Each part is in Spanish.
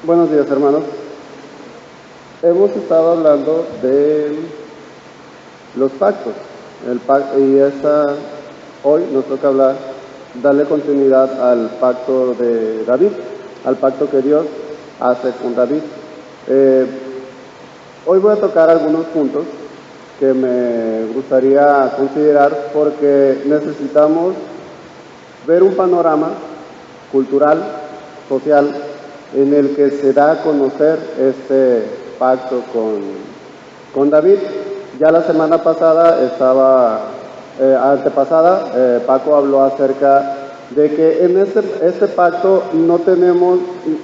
Buenos días, hermanos. Hemos estado hablando de los pactos, hoy nos toca darle continuidad al pacto de David, al pacto que Dios hace con David. Hoy voy a tocar algunos puntos que me gustaría considerar porque necesitamos ver un panorama cultural, social, en el que se da a conocer este pacto con David. Ya la semana pasada antepasada, Paco habló acerca de que en este pacto no tenemos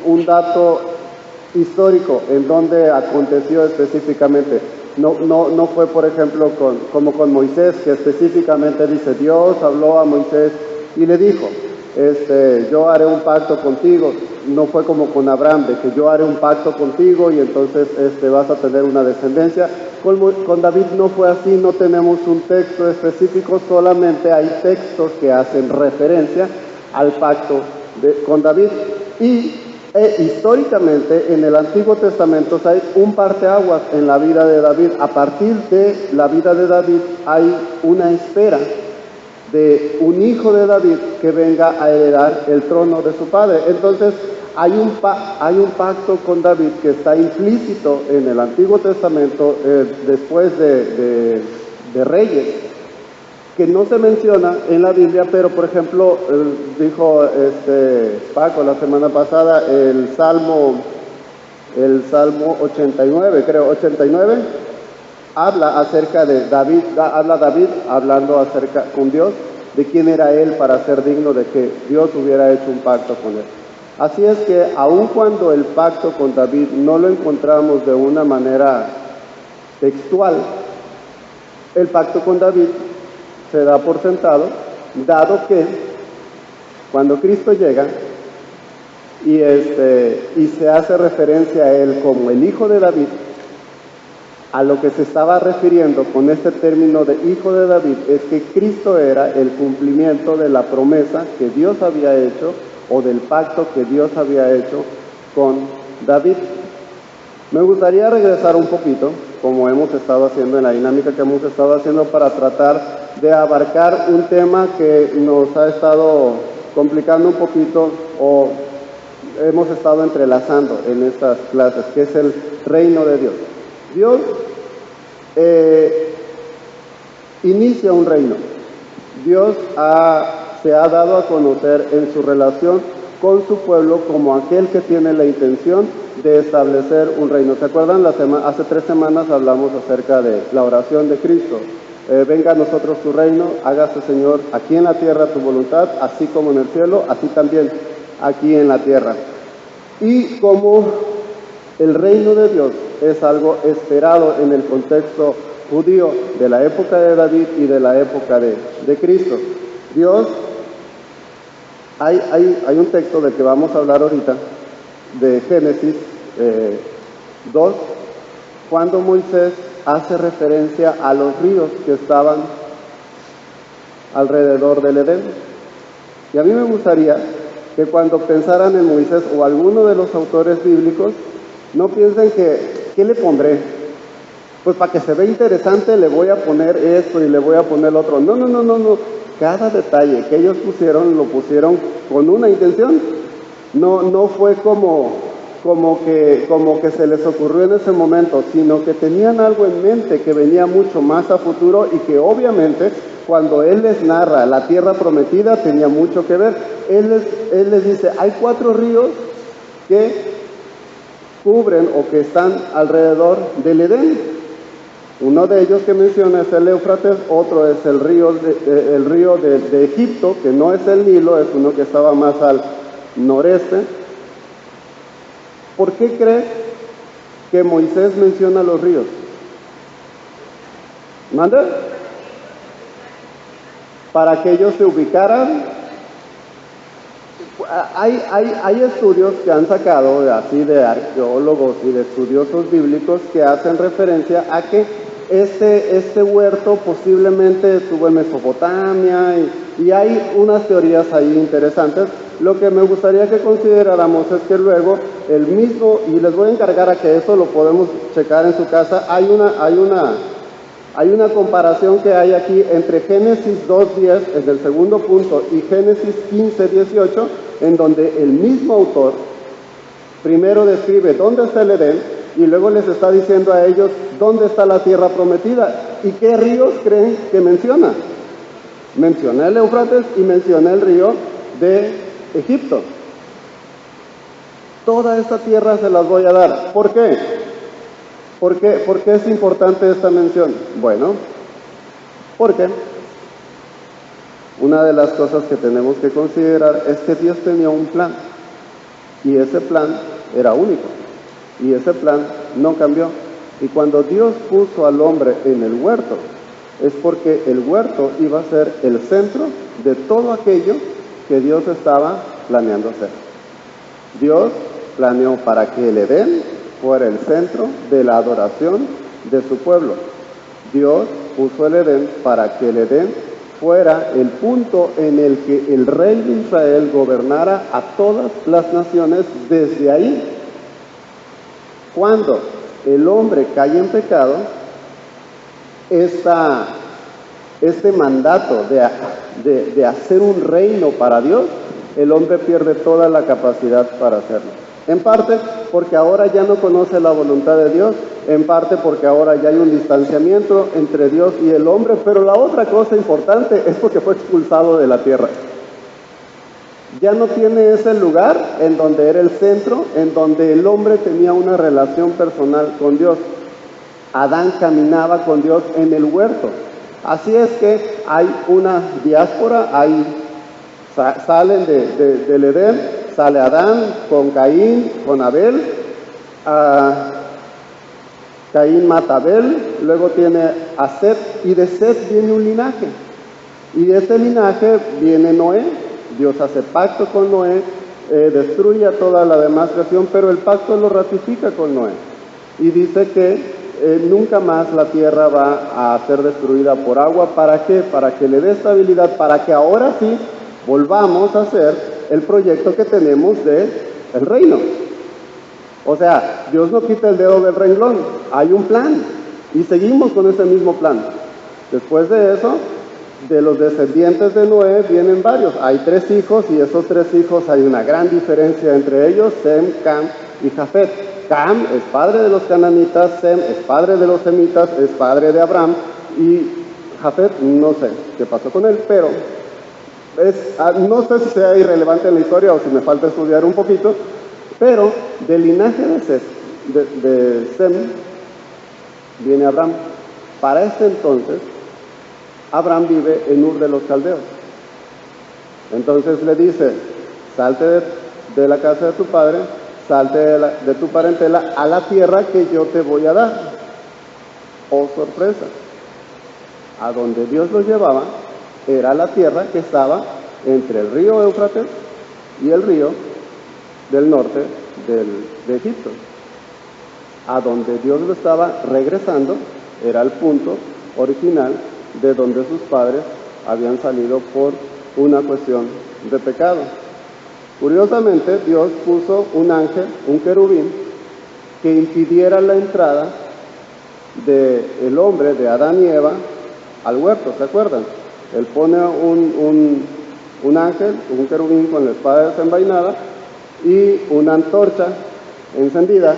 un dato histórico en donde aconteció específicamente. No fue, por ejemplo, como con Moisés, que específicamente dice, Dios habló a Moisés y le dijo, yo haré un pacto contigo. No fue como con Abraham, de que yo haré un pacto contigo y entonces vas a tener una descendencia. Con David no fue así, no tenemos un texto específico, solamente hay textos que hacen referencia al pacto con David. Históricamente en el Antiguo Testamento hay un parteaguas en la vida de David. A partir de la vida de David hay una espera de un hijo de David que venga a heredar el trono de su padre. Entonces hay un pacto con David que está implícito en el Antiguo Testamento después de Reyes, que no se menciona en la Biblia, pero por ejemplo dijo Paco la semana pasada el Salmo 89, creo, 89, habla acerca de David, David hablando acerca con Dios, de quién era él para ser digno de que Dios hubiera hecho un pacto con él. Así es que aun cuando el pacto con David no lo encontramos de una manera textual, el pacto con David se da por sentado, dado que cuando Cristo llega y se hace referencia a él como el hijo de David, a lo que se estaba refiriendo con este término de hijo de David es que Cristo era el cumplimiento de la promesa que Dios había hecho o del pacto que Dios había hecho con David. Me gustaría regresar un poquito, como hemos estado haciendo en la dinámica que hemos estado haciendo, para tratar de abarcar un tema que nos ha estado complicando un poquito o hemos estado entrelazando en estas clases, que es el reino de Dios. Dios inicia un reino. Dios se ha dado a conocer en su relación con su pueblo como aquel que tiene la intención de establecer un reino. ¿Se acuerdan? Hace 3 semanas hablamos acerca de la oración de Cristo. Venga a nosotros tu reino, hágase, Señor, aquí en la tierra tu voluntad, así como en el cielo, así también aquí en la tierra. Y como el reino de Dios es algo esperado en el contexto judío de la época de David y de la época de Cristo. Dios, hay un texto del que vamos a hablar ahorita, de Génesis 2, cuando Moisés hace referencia a los ríos que estaban alrededor del Edén. Y a mí me gustaría que cuando pensaran en Moisés o alguno de los autores bíblicos, no piensen ¿qué le pondré? Pues para que se vea interesante le voy a poner esto y le voy a poner lo otro. No. Cada detalle que ellos lo pusieron con una intención. No fue como que se les ocurrió en ese momento, sino que tenían algo en mente que venía mucho más a futuro y que obviamente cuando Él les narra la tierra prometida tenía mucho que ver. Él les dice, hay 4 ríos que cubren o que están alrededor del Edén. Uno de ellos que menciona es el Éufrates, otro es el río de Egipto, que no es el Nilo, es uno que estaba más al noreste. ¿Por qué crees que Moisés menciona los ríos? ¿Manda? Para que ellos se ubicaran. Hay estudios que han sacado así de arqueólogos y de estudiosos bíblicos que hacen referencia a que este huerto posiblemente estuvo en Mesopotamia y hay unas teorías ahí interesantes. Lo que me gustaría que consideráramos es que luego el mismo, y les voy a encargar a que eso lo podemos checar en su casa, hay una comparación que hay aquí entre Génesis 2:10 en el segundo punto y Génesis 15:18, en donde el mismo autor primero describe dónde está el Edén y luego les está diciendo a ellos dónde está la tierra prometida y qué ríos creen que menciona. Menciona el Éufrates y menciona el río de Egipto. Toda esta tierra se las voy a dar. ¿Por qué? ¿Por qué es importante esta mención? Bueno, porque una de las cosas que tenemos que considerar es que Dios tenía un plan y ese plan era único y ese plan no cambió. Y cuando Dios puso al hombre en el huerto, es porque el huerto iba a ser el centro de todo aquello que Dios estaba planeando hacer. Dios planeó para que el Edén fuera el centro de la adoración de su pueblo. Dios puso el Edén para que el Edén fuera el punto en el que el rey de Israel gobernara a todas las naciones desde ahí. Cuando el hombre cae en pecado, este mandato de hacer un reino para Dios, el hombre pierde toda la capacidad para hacerlo. En parte porque ahora ya no conoce la voluntad de Dios, en parte porque ahora ya hay un distanciamiento entre Dios y el hombre, pero la otra cosa importante es porque fue expulsado de la tierra. Ya no tiene ese lugar en donde era el centro, en donde el hombre tenía una relación personal con Dios. Adán caminaba con Dios en el huerto. Así es que hay una diáspora, salen del Edén, sale Adán con Caín, con Abel, Caín mata a Abel, luego tiene a Set, y de Set viene un linaje, y de ese linaje viene Noé. Dios hace pacto con Noé, destruye a toda la demás creación, pero el pacto lo ratifica con Noé, y dice que nunca más la tierra va a ser destruida por agua. ¿Para qué? Para que le dé estabilidad, para que ahora sí volvamos a hacer el proyecto que tenemos del reino. O sea, Dios no quita el dedo del renglón, hay un plan y seguimos con ese mismo plan. Después de eso, de los descendientes de Noé vienen varios. Hay 3 hijos y esos 3 hijos hay una gran diferencia entre ellos: Sem, Cam y Jafet. Cam es padre de los cananitas, Sem es padre de los semitas, es padre de Abraham, y Jafet no sé qué pasó con él, pero no sé si sea irrelevante en la historia o si me falta estudiar un poquito, pero del linaje de Sem viene Abraham. Para este entonces, Abraham vive en Ur de los Caldeos. Entonces le dice: salte de la casa de tu padre, salte de tu parentela a la tierra que yo te voy a dar. Oh, sorpresa. A donde Dios los llevaba era la tierra que estaba entre el río Éufrates y el río del norte de Egipto. A donde Dios lo estaba regresando era el punto original de donde sus padres habían salido por una cuestión de pecado. Curiosamente, Dios puso un ángel, un querubín, que impidiera la entrada del hombre, de Adán y Eva, al huerto. ¿Se acuerdan? Él pone un ángel, un querubín con la espada desenvainada y una antorcha encendida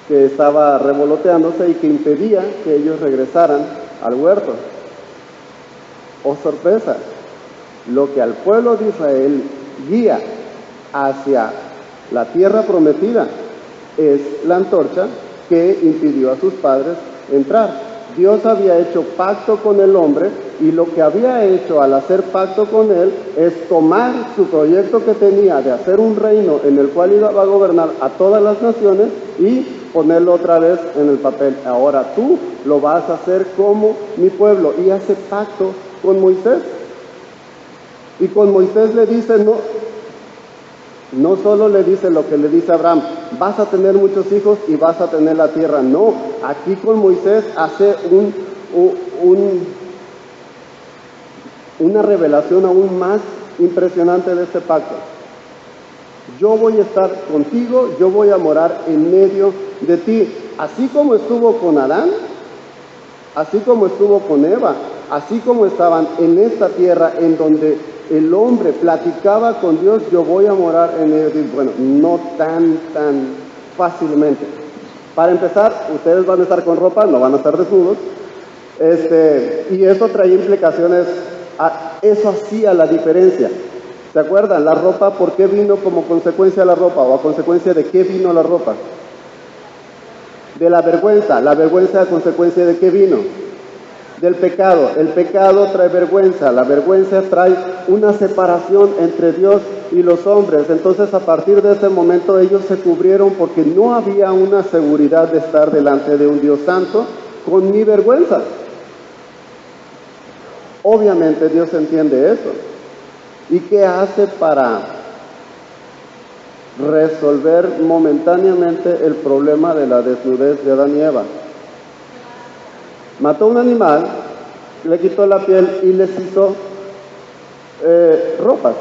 que estaba revoloteándose y que impedía que ellos regresaran al huerto. Oh, sorpresa, lo que al pueblo de Israel guía hacia la tierra prometida es la antorcha que impidió a sus padres entrar. Dios había hecho pacto con el hombre y lo que había hecho al hacer pacto con él es tomar su proyecto que tenía de hacer un reino en el cual iba a gobernar a todas las naciones y ponerlo otra vez en el papel. Ahora tú lo vas a hacer como mi pueblo, y hace pacto con Moisés. Y con Moisés le dice: No solo le dice lo que le dice a Abraham, vas a tener muchos hijos y vas a tener la tierra. No, aquí con Moisés hace una revelación aún más impresionante de este pacto. Yo voy a estar contigo, yo voy a morar en medio de ti. Así como estuvo con Adán, así como estuvo con Eva, así como estaban en esta tierra en donde el hombre platicaba con Dios, yo voy a morar en medio de ti. Bueno, no tan fácilmente. Para empezar, ustedes van a estar con ropa, no van a estar desnudos. Y eso trae implicaciones, eso hacía la diferencia. ¿Se acuerdan? La ropa, ¿por qué vino como consecuencia la ropa? ¿O a consecuencia de qué vino la ropa? De la vergüenza. ¿La vergüenza a consecuencia de qué vino? Del pecado. El pecado trae vergüenza. La vergüenza trae una separación entre Dios y los hombres. Entonces, a partir de ese momento, ellos se cubrieron porque no había una seguridad de estar delante de un Dios santo con mi vergüenza. Obviamente, Dios entiende eso. ¿Y qué hace para resolver momentáneamente el problema de la desnudez de Adán y Eva? Mató un animal, le quitó la piel y les hizo ropas.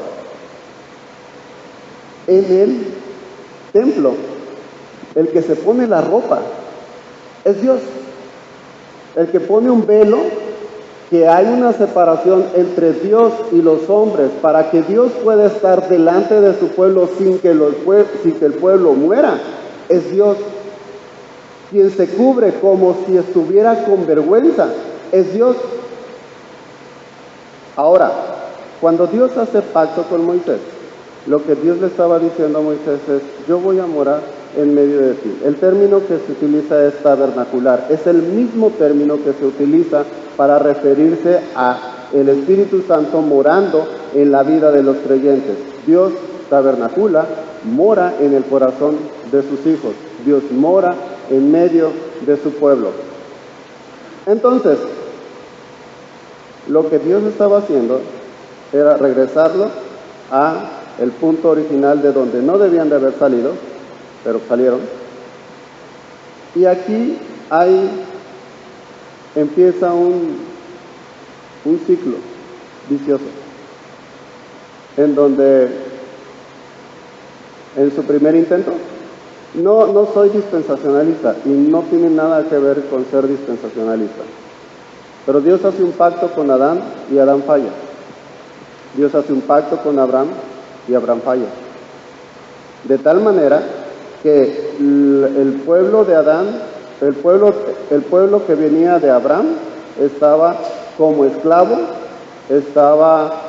En el templo, el que se pone la ropa es Dios. El que pone un velo, que hay una separación entre Dios y los hombres para que Dios pueda estar delante de su pueblo sin que el pueblo muera, es Dios. Quien se cubre como si estuviera con vergüenza es Dios. Ahora, cuando Dios hace pacto con Moisés, lo que Dios le estaba diciendo a Moisés es: yo voy a morar en medio de ti. El término que se utiliza es tabernacular. Es el mismo término que se utiliza para referirse a el Espíritu Santo morando en la vida de los creyentes. Dios tabernacula, mora en el corazón de sus hijos. Dios mora en medio de su pueblo. Entonces, lo que Dios estaba haciendo era regresarlo a el punto original de donde no debían de haber salido, pero salieron. Y aquí empieza un ciclo vicioso, en donde en su primer intento, no soy dispensacionalista y no tiene nada que ver con ser dispensacionalista, pero Dios hace un pacto con Adán y Adán falla. Dios hace un pacto con Abraham y Abraham falla. De tal manera que el pueblo de Adán, el pueblo que venía de Abraham, estaba como esclavo, estaba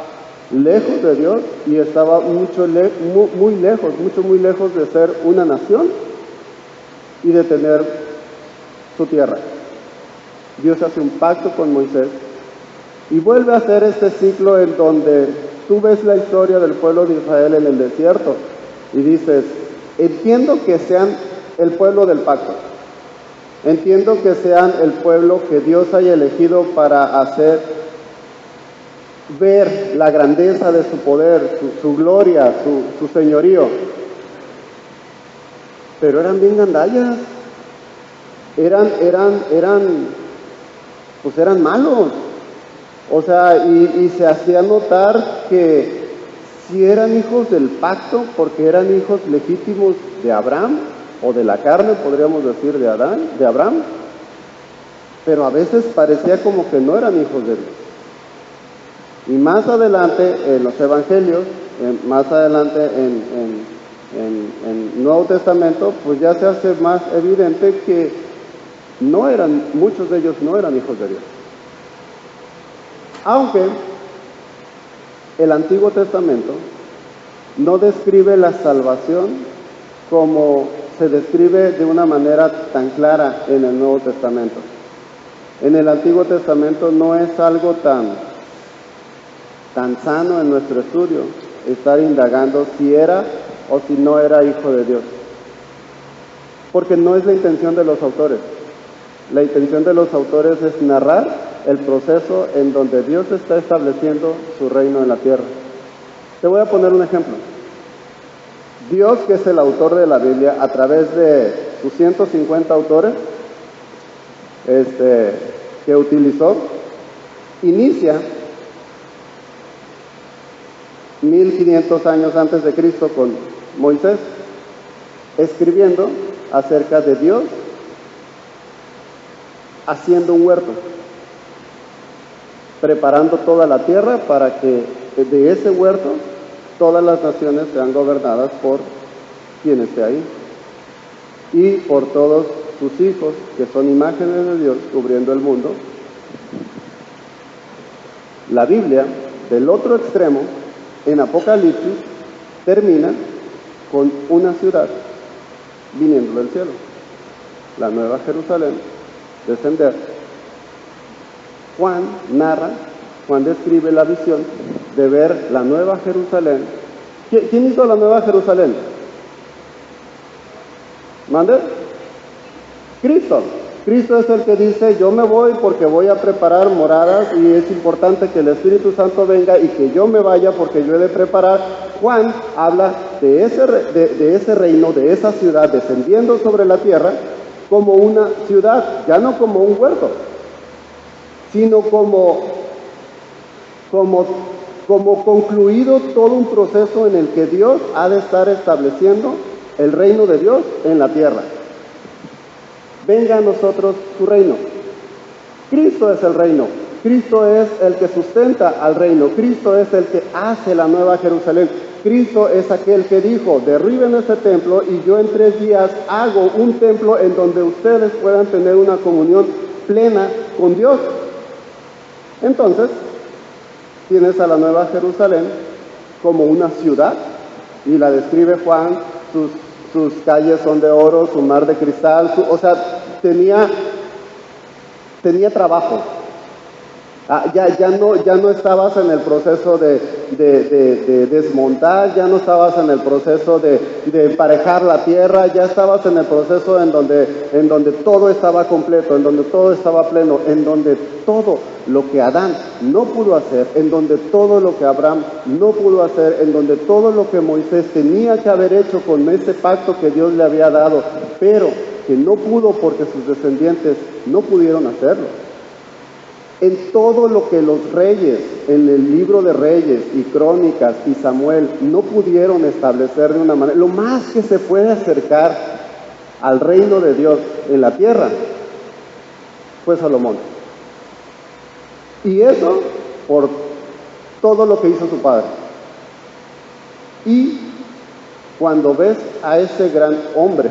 lejos de Dios y estaba muy lejos de ser una nación y de tener su tierra. Dios hace un pacto con Moisés y vuelve a hacer este ciclo en donde tú ves la historia del pueblo de Israel en el desierto y dices: entiendo que sean el pueblo del pacto, entiendo que sean el pueblo que Dios haya elegido para hacer ver la grandeza de su poder, su gloria, su señorío, pero eran bien gandallas, eran malos. O sea, y se hacía notar que si eran hijos del pacto, porque eran hijos legítimos de Abraham, o de la carne, podríamos decir, de Abraham, pero a veces parecía como que no eran hijos de Dios. Y más adelante en los evangelios, más adelante en Nuevo Testamento, pues ya se hace más evidente que muchos de ellos no eran hijos de Dios. Aunque el Antiguo Testamento no describe la salvación como se describe de una manera tan clara en el Nuevo Testamento. En el Antiguo Testamento no es algo tan sano en nuestro estudio estar indagando si era o si no era hijo de Dios, porque no es la intención de los autores. La intención de los autores es narrar el proceso en donde Dios está estableciendo su reino en la tierra. Te voy a poner un ejemplo. Dios, que es el autor de la Biblia, a través de sus 150 autores que utilizó, inicia 1500 años antes de Cristo con Moisés, escribiendo acerca de Dios haciendo un huerto, preparando toda la tierra para que de ese huerto todas las naciones sean gobernadas por quien esté ahí y por todos sus hijos, que son imágenes de Dios cubriendo el mundo. La Biblia, del otro extremo, en Apocalipsis, termina con una ciudad viniendo del cielo, la Nueva Jerusalén, descender. Juan describe la visión de ver la Nueva Jerusalén. ¿Quién hizo la Nueva Jerusalén? ¿Mande? Cristo. Cristo es el que dice, yo me voy porque voy a preparar moradas y es importante que el Espíritu Santo venga y que yo me vaya porque yo he de preparar. Juan habla de ese reino, de esa ciudad descendiendo sobre la tierra como una ciudad, ya no como un huerto, sino como concluido todo un proceso en el que Dios ha de estar estableciendo el reino de Dios en la tierra. Venga a nosotros su reino. Cristo es el reino. Cristo es el que sustenta al reino. Cristo es el que hace la Nueva Jerusalén. Cristo es aquel que dijo, derriben este templo y yo en 3 días hago un templo en donde ustedes puedan tener una comunión plena con Dios. Entonces, tienes a la Nueva Jerusalén como una ciudad, y la describe Juan, sus calles son de oro, su mar de cristal, tenía trabajo. Ya no estabas en el proceso de desmontar, ya no estabas en el proceso de emparejar la tierra, ya estabas en el proceso en donde todo estaba completo, en donde todo estaba pleno, en donde todo lo que Adán no pudo hacer, en donde todo lo que Abraham no pudo hacer, en donde todo lo que Moisés tenía que haber hecho con ese pacto que Dios le había dado, pero que no pudo porque sus descendientes no pudieron hacerlo. En todo lo que los reyes, en el libro de Reyes y Crónicas y Samuel, no pudieron establecer de una manera, lo más que se puede acercar al reino de Dios en la tierra, fue Salomón. Y eso por todo lo que hizo su padre. Y cuando ves a ese gran hombre,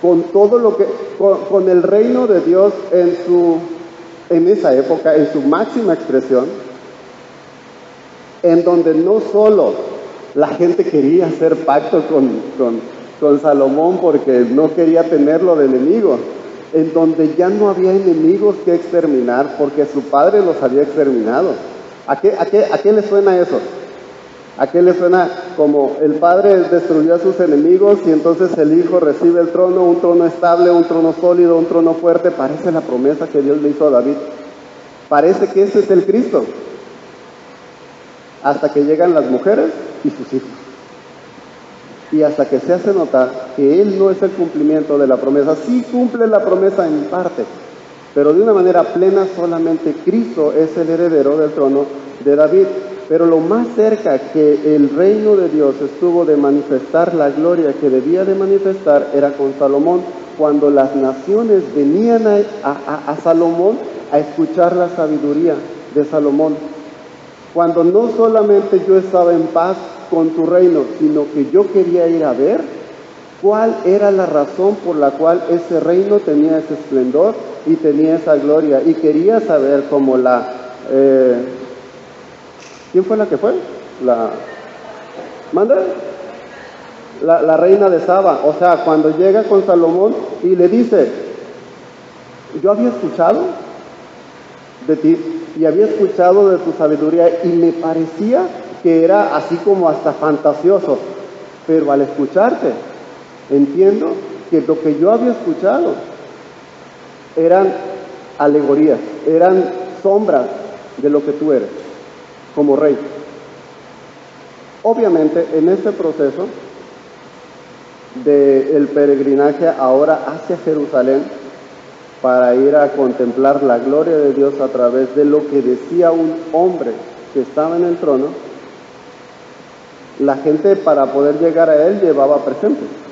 con todo lo que, con el reino de Dios en esa época, en su máxima expresión, en donde no solo la gente quería hacer pacto con Salomón porque no quería tenerlo de enemigo, en donde ya no había enemigos que exterminar porque su padre los había exterminado. ¿A qué le suena eso? ¿A qué le suena como el padre destruyó a sus enemigos y entonces el hijo recibe el trono, un trono estable, un trono sólido, un trono fuerte? Parece la promesa que Dios le hizo a David. Parece que ese es el Cristo. Hasta que llegan las mujeres y sus hijos. Y hasta que se hace notar que Él no es el cumplimiento de la promesa. Sí cumple la promesa en parte, pero de una manera plena solamente Cristo es el heredero del trono de David. Pero lo más cerca que el reino de Dios estuvo de manifestar la gloria que debía de manifestar era con Salomón, cuando las naciones venían a Salomón a escuchar la sabiduría de Salomón. Cuando no solamente yo estaba en paz con tu reino, sino que yo quería ir a ver cuál era la razón por la cual ese reino tenía ese esplendor y tenía esa gloria. Y quería saber cómo ¿quién fue la que fue? La reina de Saba. O sea, cuando llega con Salomón y le dice, yo había escuchado de ti y había escuchado de tu sabiduría y me parecía que era así como hasta fantasioso, pero al escucharte entiendo que lo que yo había escuchado eran alegorías, eran sombras de lo que tú eres como rey. Obviamente en este proceso del peregrinaje ahora hacia Jerusalén para ir a contemplar la gloria de Dios a través de lo que decía un hombre que estaba en el trono, la gente para poder llegar a él llevaba presentes.